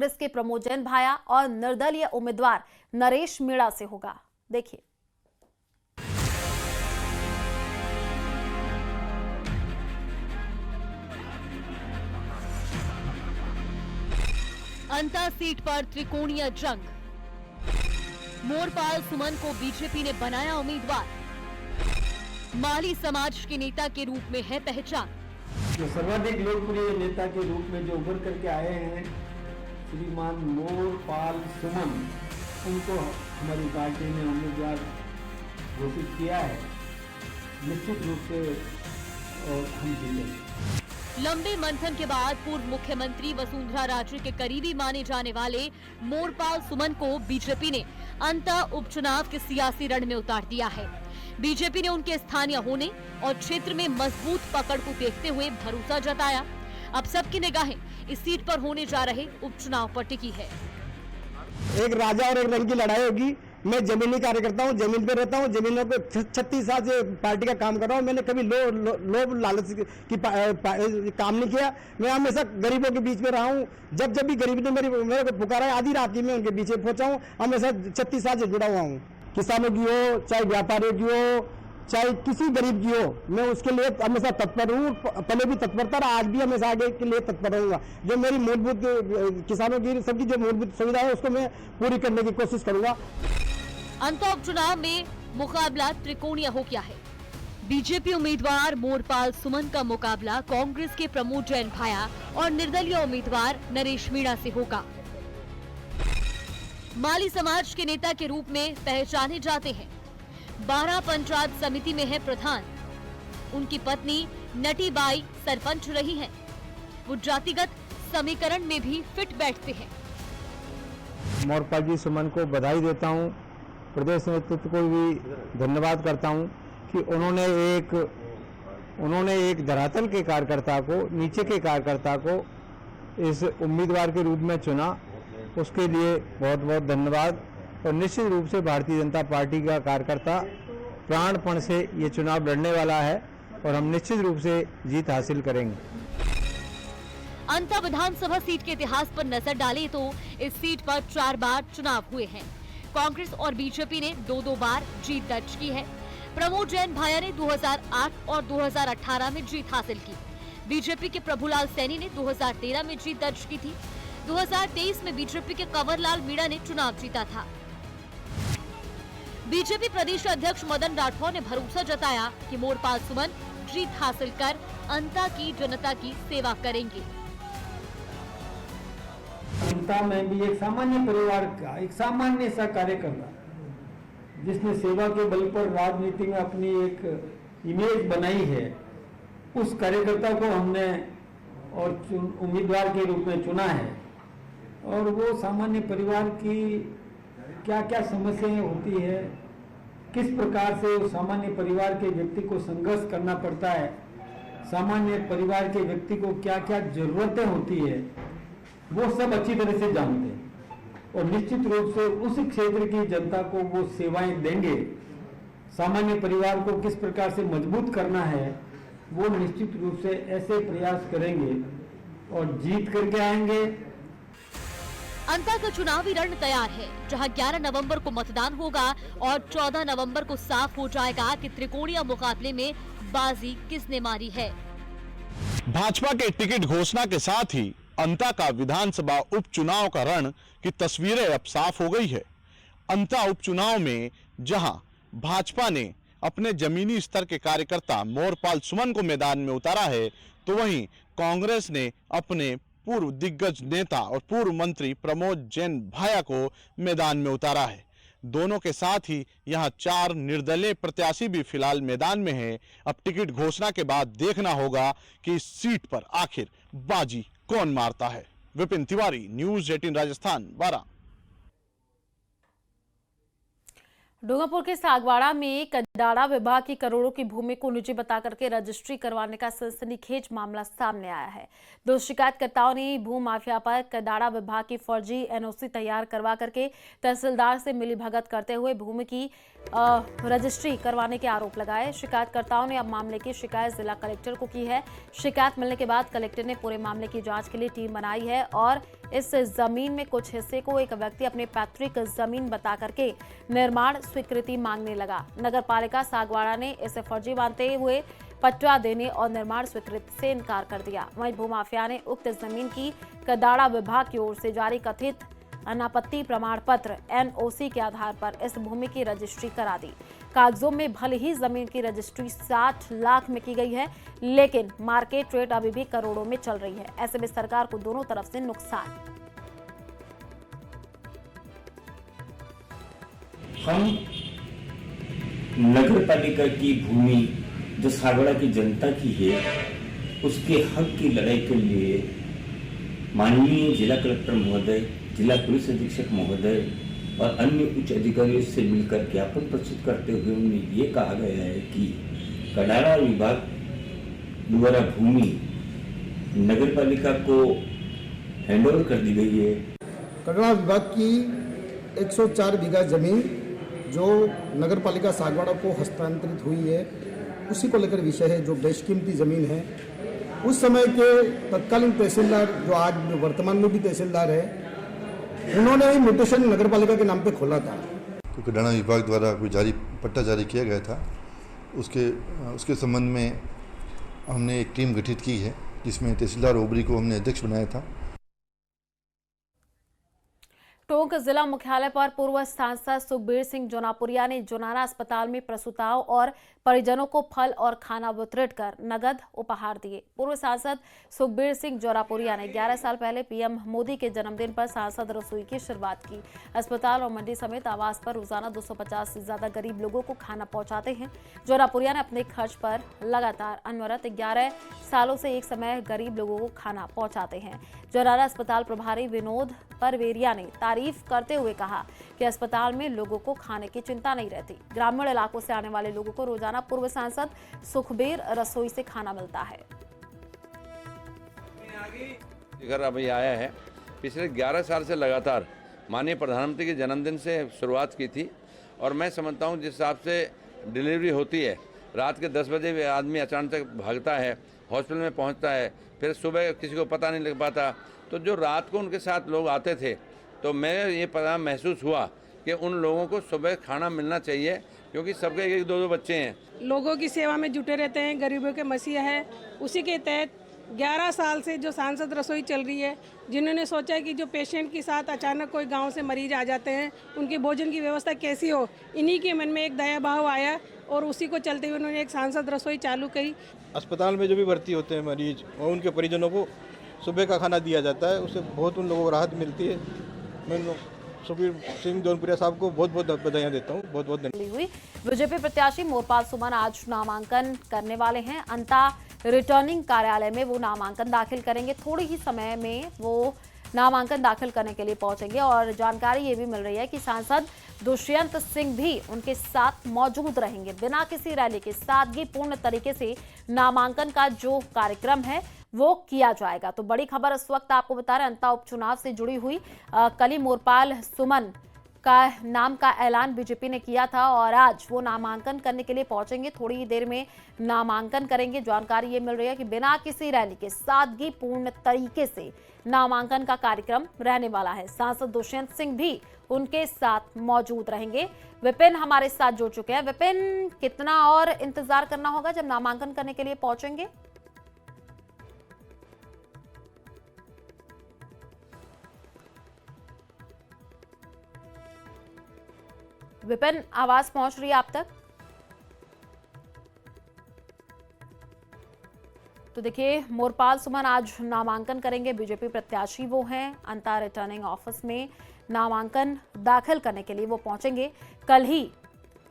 कांग्रेस के प्रमोद जैन भाया और निर्दलीय उम्मीदवार नरेश मीणा से होगा। देखिए। अंता सीट पर त्रिकोणीय जंग। मोरपाल सुमन को बीजेपी ने बनाया उम्मीदवार। माली समाज के नेता के रूप में है पहचान। जो सर्वाधिक लोकप्रिय नेता के रूप में जो उभर करके आए हैं श्रीमान मोरपाल सुमन, उनको हमारी पार्टी ने उम्मीदवार घोषित किया है। निश्चित रूप से और हम जीतेंगे। लंबे मंथन के बाद पूर्व मुख्यमंत्री वसुंधरा राजे के करीबी माने जाने वाले मोरपाल सुमन को बीजेपी ने अंता उपचुनाव के सियासी रण में उतार दिया है। बीजेपी ने उनके स्थानीय होने और क्षेत्र में मजबूत पकड़ को देखते हुए भरोसा जताया। अब सबकी निगाहें इस सीट पर होने जा रहे उपचुनाव पर टिकी है। एक राजा और एक रंग की लड़ाई होगी। मैं जमीनी कार्यकर्ता हूँ, जमीन पे रहता हूँ, जमीनों पे 36 साल से पार्टी का काम कर रहा हूँ। मैंने कभी लोभ लालच की काम नहीं किया। मैं हमेशा गरीबों के बीच में रहा हूँ। जब भी गरीब ने मेरे को पुकारा है, आधी रात की मैं उनके पीछे पहुंचा हूँ। हमेशा 36 साल से जुड़ा हुआ हूँ। किसानों की हो, चाहे व्यापारियों की हो, चाहे किसी गरीब की हो, मैं उसके लिए हमेशा तत्पर हूँ। पहले भी तत्परता रहा, आज भी हमेशा आगे के लिए तत्पर रहूंगा। जो मेरी मूलभूत किसानों की सबकी जो मूलभूत सुविधा है उसको मैं पूरी करने की कोशिश करूंगा। अंता उपचुनाव में मुकाबला त्रिकोणीय हो गया है। बीजेपी उम्मीदवार मोरपाल सुमन का मुकाबला कांग्रेस के प्रमोद जैन भाया और निर्दलीय उम्मीदवार नरेश मीणा से होगा। माली समाज के नेता के रूप में पहचाने जाते हैं। 12 पंचायत समिति में है प्रधान। उनकी पत्नी नटीबाई सरपंच रही हैं। वो जातिगत समीकरण में भी फिट बैठते हैं। मोरपाल जी सुमन को बधाई देता हूँ। प्रदेश नेतृत्व को भी धन्यवाद करता हूँ कि उन्होंने एक धरातल के कार्यकर्ता को, नीचे के कार्यकर्ता को इस उम्मीदवार के रूप में चुना। उसके लिए बहुत बहुत धन्यवाद। और निश्चित रूप से भारतीय जनता पार्टी का कार्यकर्ता प्राणपण से ये चुनाव लड़ने वाला है और हम निश्चित रूप से जीत हासिल करेंगे। अंता विधानसभा सीट के इतिहास पर नजर डालें तो इस सीट पर 4 बार चुनाव हुए हैं। कांग्रेस और बीजेपी ने 2-2 बार जीत दर्ज की है। प्रमोद जैन भाया ने 2008 और 2018 में जीत हासिल की। बीजेपी के प्रभुलाल सैनी ने 2013 में जीत दर्ज की थी। 2023 में बीजेपी के कंवरलाल मीणा ने चुनाव जीता था। बीजेपी प्रदेश अध्यक्ष मदन राठौर ने भरोसा जताया कि मोरपाल सुमन जीत हासिल कर अंता की जनता की सेवा करेंगे। अंता में भी एक सामान्य परिवार का एक सामान्य सा कार्यकर्ता, जिसने सेवा के बल पर राजनीति में अपनी एक इमेज बनाई है, उस कार्यकर्ता को हमने और उम्मीदवार के रूप में चुना है। और वो सामान्य परिवार की क्या क्या समस्याएं होती है, किस प्रकार से उस सामान्य परिवार के व्यक्ति को संघर्ष करना पड़ता है, सामान्य परिवार के व्यक्ति को क्या क्या जरूरतें होती है, वो सब अच्छी तरह से जानते हैं। और निश्चित रूप से उस क्षेत्र की जनता को वो सेवाएं देंगे। सामान्य परिवार को किस प्रकार से मजबूत करना है, वो निश्चित रूप से ऐसे प्रयास करेंगे और जीत करके आएंगे। अंता का चुनावी रण तैयार है, जहां 11 नवंबर को मतदान होगा और 14 नवंबर को साफ हो जाएगा कि त्रिकोणीय मुकाबले में बाजी किसने मारी है। भाजपा के टिकट घोषणा के साथ ही अंता का विधानसभा उपचुनाव का रण की तस्वीरें अब साफ हो गई है। अंता उपचुनाव में जहां भाजपा ने अपने जमीनी स्तर के कार्यकर्ता मोरपाल सुमन को मैदान में उतारा है, तो वहीं कांग्रेस ने अपने पूर्व दिग्गज नेता और पूर्व मंत्री प्रमोद जैन भाया को मैदान में उतारा है। दोनों के साथ ही यहां 4 निर्दलीय प्रत्याशी भी फिलहाल मैदान में हैं। अब टिकट घोषणा के बाद देखना होगा कि इस सीट पर आखिर बाजी कौन मारता है। विपिन तिवारी, न्यूज़ 18 राजस्थान, बारां। डूंगरपुर के सागवाड़ा में कडाड़ा विभाग की करोड़ों की भूमि को निजी बताकर के रजिस्ट्री करवाने का सनसनीखेज मामला सामने आया है। 2 शिकायतकर्ताओं ने भू माफिया पर कडाड़ा विभाग की फर्जी एनओसी तैयार करवा करके तहसीलदार से मिलीभगत करते हुए भूमि की रजिस्ट्री करवाने के आरोप लगाए। शिकायतकर्ताओं ने अब मामले की शिकायत जिला कलेक्टर को की है। शिकायत मिलने के बाद कलेक्टर ने पूरे मामले की जाँच के लिए टीम बनाई है और इस जमीन में कुछ हिस्से को एक व्यक्ति अपने पैतृक जमीन बता करके निर्माण स्वीकृति मांगने लगा। नगर पालिका सागवाड़ा ने इसे फर्जी मानते हुए पट्टा देने और निर्माण स्वीकृति से इनकार कर दिया। वहीं भूमाफिया ने उक्त जमीन की कदाड़ा विभाग की ओर से जारी कथित अनापत्ति प्रमाण पत्र NOC के आधार पर इस भूमि की रजिस्ट्री करा दी। कागजों में भले ही जमीन की रजिस्ट्री 60 लाख में की गई है, लेकिन मार्केट रेट अभी भी करोड़ों में चल रही है। ऐसे में सरकार को दोनों तरफ से नुकसान। हम नगर पालिका की भूमि जो सागवाड़ा की जनता की है, उसके हक की लड़ाई के लिए माननीय जिला कलेक्टर महोदय, जिला पुलिस अधीक्षक महोदय और अन्य उच्च अधिकारियों से मिलकर ज्ञापन प्रस्तुत करते हुए उन्हें ये कहा गया है कि कडाड़ा विभाग द्वारा भूमि नगर पालिका को हैंडओवर कर दी गई है। कडाड़ा विभाग की 104 बीघा जमीन जो नगर पालिका सागवाड़ा को हस्तांतरित हुई है, उसी को लेकर विषय है। जो बेशकीमती जमीन है, उस समय के तत्कालीन तहसीलदार, जो आज वर्तमान में भी तहसीलदार है, उन्होंने ही म्यूटेशन नगर पालिका के नाम पे खोला था। क्योंकि कडाड़ा विभाग द्वारा कोई पट्टा जारी किया गया था, उसके संबंध में हमने एक टीम गठित की है, जिसमें तहसीलदार ओबरी को हमने अध्यक्ष बनाया था। टोंक जिला मुख्यालय पर पूर्व सांसद सुखबीर सिंह जोनापुरिया ने जोनारा अस्पताल में प्रसूताओं और परिजनों को फल और खाना वितरित कर नगद उपहार दिए। पूर्व सांसद सुखबीर सिंह जोनापुरिया ने 11 साल पहले पीएम मोदी के जन्मदिन पर सांसद रसोई की शुरुआत की। अस्पताल और मंडी समेत आवास पर रोजाना 250 से ज्यादा गरीब लोगों को खाना पहुंचाते हैं। जोनापुरिया ने अपने खर्च पर लगातार अनवरत 11 सालों से एक समय गरीब लोगों को खाना पहुंचाते हैं। जोनारा अस्पताल प्रभारी विनोद परवेरिया ने तारीफ करते हुए कहा कि अस्पताल में लोगों को खाने की चिंता नहीं रहती। ग्रामीण इलाकों से आने वाले लोगों को रोजाना पूर्व सांसद सुखबीर रसोई से खाना मिलता है। घर अभी आया है। पिछले 11 साल से लगातार माननीय प्रधानमंत्री के जन्मदिन से शुरुआत की थी और मैं समझता हूँ जिस हिसाब से डिलीवरी होती है, रात के 10 बजे आदमी अचानक भागता है, हॉस्पिटल में पहुँचता है, फिर सुबह किसी को पता नहीं लग पाता। तो जो रात को उनके साथ लोग आते थे, तो मैं ये पता महसूस हुआ कि उन लोगों को सुबह खाना मिलना चाहिए, क्योंकि सबके 1-2 बच्चे हैं। लोगों की सेवा में जुटे रहते हैं, गरीबों के मसीहा है। उसी के तहत 11 साल से जो सांसद रसोई चल रही है, जिन्होंने सोचा कि जो पेशेंट के साथ अचानक कोई गांव से मरीज आ जाते हैं, उनके भोजन की व्यवस्था कैसी हो, इन्हीं के मन में एक दया भाव आया और उसी को चलते हुए उन्होंने एक सांसद रसोई चालू की। अस्पताल में जो भी भर्ती होते हैं मरीज और उनके परिजनों को सुबह का खाना दिया जाता है, उससे बहुत उन लोगों को राहत मिलती है। मैं सुखबीर सिंह जोनपुरिया साहब को बहुत बहुत बधाइयाँ देता हूँ। बहुत बहुत धन्यवाद। बीजेपी प्रत्याशी मोरपाल सुमन आज नामांकन करने वाले हैं। अंता रिटर्निंग कार्यालय में वो नामांकन दाखिल करेंगे। थोड़ी ही समय में वो नामांकन दाखिल करने के लिए पहुंचेंगे और जानकारी ये भी मिल रही है कि सांसद दुष्यंत सिंह भी उनके साथ मौजूद रहेंगे। बिना किसी रैली के सादगीपूर्ण तरीके से नामांकन का जो कार्यक्रम है वो किया जाएगा। तो बड़ी खबर इस वक्त आपको बता रहे हैं, अंता उपचुनाव से जुड़ी हुई कल मोरपाल सुमन का नाम का ऐलान बीजेपी ने किया था और आज वो नामांकन करने के लिए पहुंचेंगे। थोड़ी ही देर में नामांकन करेंगे। जानकारी ये मिल रही है कि बिना किसी रैली के सादगीपूर्ण तरीके से नामांकन का कार्यक्रम रहने वाला है। सांसद दुष्यंत सिंह भी उनके साथ मौजूद रहेंगे। विपिन हमारे साथ जुड़ चुके हैं। विपिन, कितना और इंतजार करना होगा जब नामांकन करने के लिए पहुंचेंगे? विपिन, आवाज पहुंच रही है आप तक? तो देखिए, मोरपाल सुमन आज नामांकन करेंगे। बीजेपी प्रत्याशी वो हैं। अंता रिटर्निंग ऑफिस में नामांकन दाखिल करने के लिए वो पहुंचेंगे। कल ही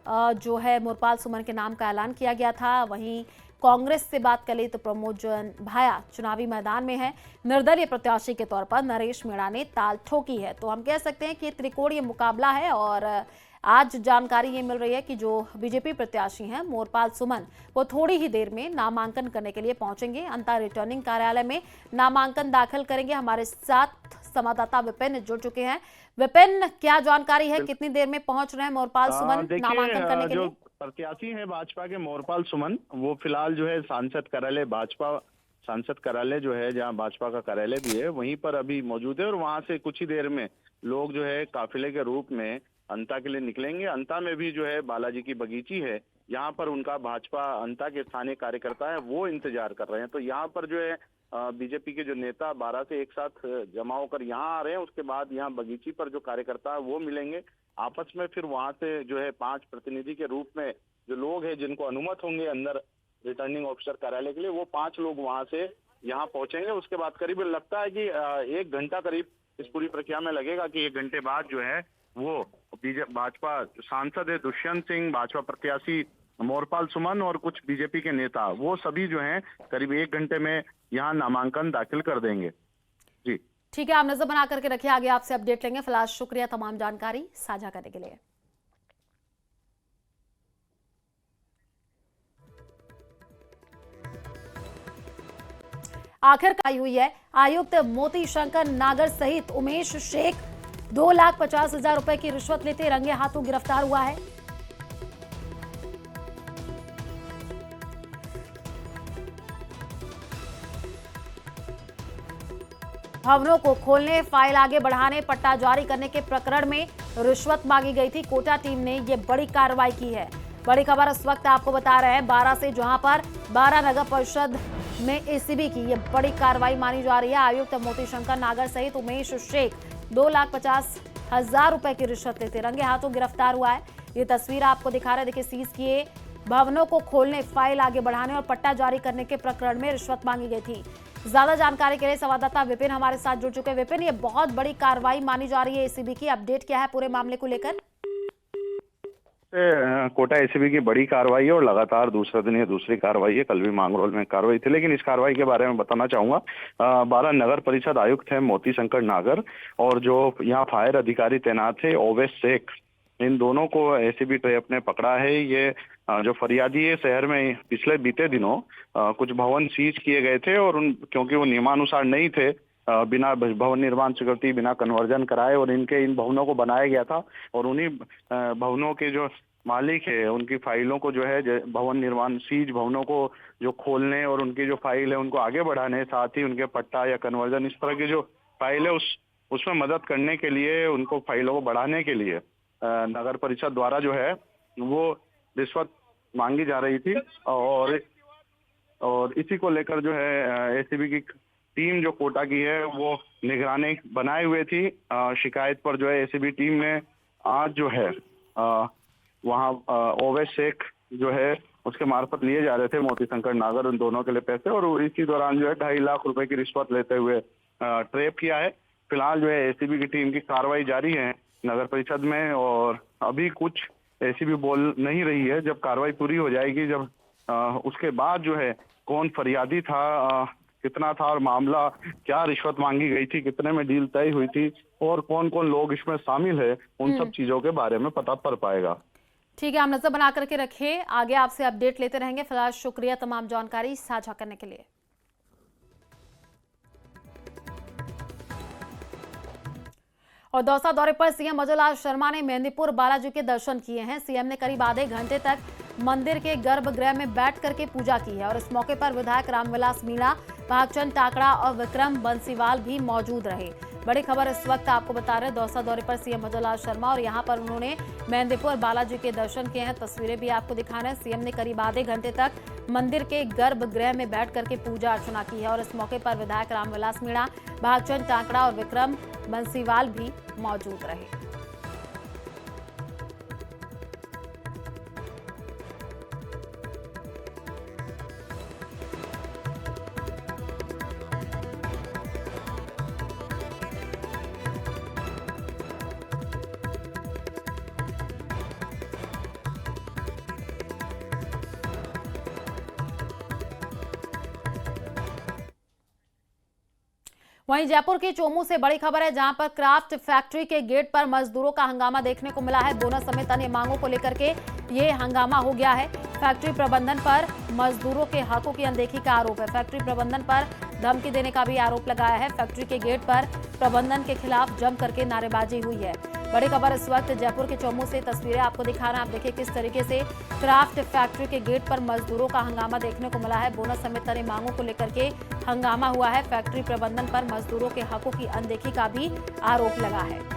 जो है मोरपाल सुमन के नाम का ऐलान किया गया था। वहीं कांग्रेस से बात करें तो प्रमोद भाया चुनावी मैदान में है। निर्दलीय प्रत्याशी के तौर पर नरेश मीणा ने ताल ठोकी है। तो हम कह सकते हैं कि त्रिकोणीय मुकाबला है और आज जानकारी ये मिल रही है कि जो बीजेपी प्रत्याशी हैं मोरपाल सुमन, वो थोड़ी ही देर में नामांकन करने के लिए पहुंचेंगे। अंता रिटर्निंग कार्यालय में नामांकन दाखिल करेंगे। हमारे साथ संवाददाता विपिन जुड़ चुके हैं। विपिन, क्या जानकारी है, कितनी देर में पहुंच रहे हैं मोरपाल सुमन नामांकन करने के लिए? प्रत्याशी हैं भाजपा के मोरपाल सुमन, वो फिलहाल जो है सांसद कार्यालय भाजपा सांसद कार्यालय जो है, जहां भाजपा का कार्यालय भी है, वहीं पर अभी मौजूद है और वहां से कुछ ही देर में लोग जो है काफिले के रूप में अंता के लिए निकलेंगे। अंता में भी जो है बालाजी की बगीची है, यहाँ पर उनका भाजपा अंता के स्थानीय कार्यकर्ता है वो इंतजार कर रहे हैं। तो यहाँ पर जो है बीजेपी के जो नेता 12 से एक साथ जमा होकर यहाँ आ रहे हैं। उसके बाद यहाँ बगीची पर जो कार्यकर्ता है वो मिलेंगे आपस में। फिर वहां से जो है 5 प्रतिनिधि के रूप में जो लोग हैं जिनको अनुमत होंगे अंदर रिटर्निंग ऑफिसर कार्यालय के लिए, वो 5 लोग वहां से यहाँ पहुंचेंगे। उसके बाद करीब लगता है कि 1 घंटा करीब इस पूरी प्रक्रिया में लगेगा कि 1 घंटे बाद जो है वो भाजपा सांसद है दुष्यंत सिंह, भाजपा प्रत्याशी मोरपाल सुमन और कुछ बीजेपी के नेता, वो सभी जो हैं करीब 1 घंटे में यहाँ नामांकन दाखिल कर देंगे। जी ठीक है, आप नजर बना करके रखिए, आगे आपसे अपडेट लेंगे। फिलहाल शुक्रिया तमाम जानकारी साझा करने के लिए। आखिरकार हुई है, आयुक्त मोती शंकर नागर सहित उमेश शेख 2,50,000 रुपए की रिश्वत लेते रंगे हाथों गिरफ्तार हुआ है। भवनों को खोलने, फाइल आगे बढ़ाने, पट्टा जारी करने के प्रकरण में रिश्वत मांगी गई थी। कोटा टीम ने यह बड़ी कार्रवाई की है। बड़ी खबर इस वक्त आपको बता रहे हैं 12 से, जहां पर 12 नगर परिषद में एसीबी की यह बड़ी कार्रवाई मानी जा रही है। आयुक्त मोती शंकर नागर सहित उमेश शेख 2,50,000 रुपए की रिश्वत लेते रंगे हाथों गिरफ्तार हुआ है। ये तस्वीर आपको दिखा रहे, देखिए सीज किए भवनों को खोलने, फाइल आगे बढ़ाने और पट्टा जारी करने के प्रकरण में रिश्वत मांगी गई थी। ज्यादा जानकारी के लिए संवाददाता विपिन हमारे साथ जुड़ चुके हैं। विपिन, ये बहुत बड़ी कार्रवाई मानी जा रही है एसीबी की, अपडेट क्या है पूरे मामले को लेकर? कोटा एसीबी की बड़ी कार्रवाई है और लगातार दूसरा दिन ये दूसरी कार्रवाई है। कल भी मांगरोल में कार्रवाई थी, लेकिन इस कार्रवाई के बारे में बताना चाहूंगा। 12 नगर परिषद आयुक्त है मोती शंकर नागर और जो यहाँ फायर अधिकारी तैनात है ओवैस शेख, इन दोनों को एसीबी ट्रैप ने पकड़ा है। ये जो फरियादी है शहर में पिछले बीते दिनों कुछ भवन सीज किए गए थे और क्योंकि वो नियमानुसार नहीं थे, बिना भवन निर्माण स्वीकृति, बिना कन्वर्जन कराए और इन भवनों को बनाया गया था और उन्हीं भवनों के जो मालिक है उनकी फाइलों को जो है भवन निर्माण सीज भवनों को जो खोलने और उनकी जो फाइल है उनको आगे बढ़ाने, साथ ही उनके पट्टा या कन्वर्जन इस तरह की जो फाइल है उसमें मदद करने के लिए, उनको फाइलों को बढ़ाने के लिए नगर परिषद द्वारा जो है वो रिश्वत मांगी जा रही थी। और इसी को लेकर जो है एसीबी की टीम जो कोटा की है वो निगरानी बनाए हुए थी। शिकायत पर जो है एसीबी टीम ने आज जो है वहाँ ओवैस शेख जो है उसके मार्फत लिए जा रहे थे मोती शंकर नागर, उन दोनों के लिए पैसे, और इसी दौरान जो है 2.5 लाख रुपए की रिश्वत लेते हुए ट्रैप किया है। फिलहाल जो है एसीबी की टीम की कार्रवाई जारी है नगर परिषद में और अभी कुछ एसीबी बोल नहीं रही है। जब कार्रवाई पूरी हो जाएगी, जब उसके बाद जो है कौन फरियादी था, कितना था और मामला क्या रिश्वत मांगी गई थी, कितने में डील तय हुई थी और कौन कौन लोग इसमें शामिल है, उन सब चीजों के बारे में पता पड़ पाएगा। ठीक है, आप नजर बना करके रखिए, आगे आपसे अपडेट लेते रहेंगे। फिलहाल शुक्रिया तमाम जानकारी साझा करने के लिए। और दौसा दौरे पर सीएम अजयलाल शर्मा ने मेहंदीपुर बालाजी के दर्शन किए हैं। सीएम ने करीब आधे घंटे तक मंदिर के गर्भगृह में बैठ करके पूजा की है और इस मौके पर विधायक रामविलास मीणा, भागचंद टाकड़ा और विक्रम बंसीवाल भी मौजूद रहे। बड़ी खबर इस वक्त आपको बता रहे, दौसा दौरे पर सीएम अजयलाल शर्मा और यहां पर उन्होंने मेहंदीपुर बालाजी के दर्शन किए हैं। तस्वीरें भी आपको दिखा रहे हैं। सीएम ने करीब आधे घंटे तक मंदिर के गर्भगृह में बैठ करके पूजा अर्चना की है और इस मौके पर विधायक रामविलास मीणा, भागचंद टाकड़ा और विक्रम बंसीवाल भी मौजूद रहे। वहीं जयपुर के चोमू से बड़ी खबर है, जहां पर क्राफ्ट फैक्ट्री के गेट पर मजदूरों का हंगामा देखने को मिला है। बोनस समेत अन्य मांगों को लेकर के ये हंगामा हो गया है। फैक्ट्री प्रबंधन पर मजदूरों के हकों की अनदेखी का आरोप है। फैक्ट्री प्रबंधन पर धमकी देने का भी आरोप लगाया है। फैक्ट्री के गेट पर प्रबंधन के खिलाफ जम करके नारेबाजी हुई है। बड़ी खबर इस वक्त जयपुर के चौमू से तस्वीरें आपको दिखा रहे हैं। आप देखिए किस तरीके से क्राफ्ट फैक्ट्री के गेट पर मजदूरों का हंगामा देखने को मिला है। बोनस समेत अन्य मांगों को लेकर के हंगामा हुआ है। फैक्ट्री प्रबंधन पर मजदूरों के हकों की अनदेखी का भी आरोप लगा है।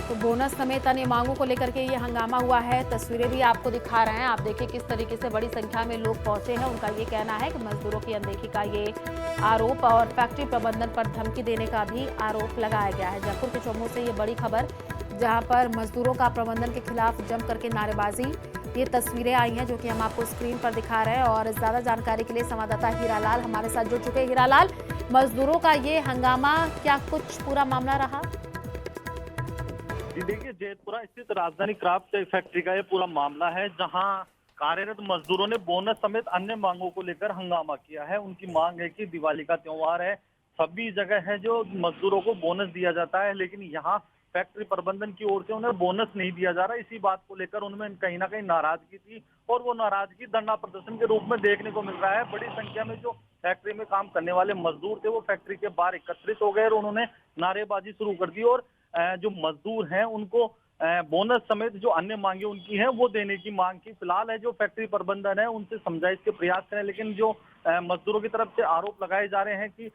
तो बोनस समेत अन्य मांगों को लेकर के ये हंगामा हुआ है। तस्वीरें भी आपको दिखा रहे हैं। आप देखिए किस तरीके से बड़ी संख्या में लोग पहुंचे हैं। उनका ये कहना है कि मजदूरों की अनदेखी का ये आरोप और फैक्ट्री प्रबंधन पर धमकी देने का भी आरोप लगाया गया है। जयपुर के चौमू से ये बड़ी खबर, जहां पर मजदूरों का प्रबंधन के खिलाफ जम करके नारेबाजी, ये तस्वीरें आई हैं जो कि हम आपको स्क्रीन पर दिखा रहे हैं। और ज्यादा जानकारी के लिए संवाददाता हीरालाल हमारे साथ जुड़ चुके हैं। हीरालाल, मजदूरों का ये हंगामा, क्या कुछ पूरा मामला रहा? जी देखिए, जैतपुरा स्थित राजधानी क्राफ्ट फैक्ट्री का ये पूरा मामला है, जहां कार्यरत मजदूरों ने बोनस समेत अन्य मांगों को लेकर हंगामा किया है। उनकी मांग है कि दिवाली का त्योहार है, सभी जगह है जो मजदूरों को बोनस दिया जाता है, लेकिन यहाँ फैक्ट्री प्रबंधन की ओर से उन्हें बोनस नहीं दिया जा रहा। इसी बात को लेकर उनमें कहीं ना कहीं नाराजगी थी और वो नाराजगी धरना प्रदर्शन के रूप में देखने को मिल रहा है। बड़ी संख्या में जो फैक्ट्री में काम करने वाले मजदूर थे वो फैक्ट्री के बाहर एकत्रित हो गए और उन्होंने नारेबाजी शुरू कर दी और जो मजदूर हैं उनको बोनस समेत जो अन्य मांगे उनकी हैं वो देने की मांग की। फिलहाल है जो फैक्ट्री प्रबंधन है उनसे समझाइश के प्रयास करें, लेकिन जो मजदूरों की तरफ से आरोप लगाए जा रहे हैं कि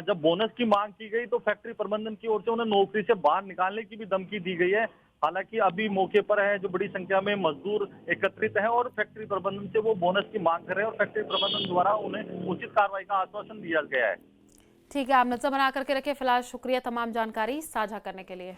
जब बोनस की मांग की गई तो फैक्ट्री प्रबंधन की ओर से उन्हें नौकरी से बाहर निकालने की भी धमकी दी गई है। हालांकि अभी मौके पर है जो बड़ी संख्या में मजदूर एकत्रित हैं और फैक्ट्री प्रबंधन से वो बोनस की मांग कर रहे हैं और फैक्ट्री प्रबंधन द्वारा उन्हें उचित कार्रवाई का आश्वासन दिया गया है। ठीक है, आप नजर बना करके रखें। फिलहाल शुक्रिया तमाम जानकारी साझा करने के लिए।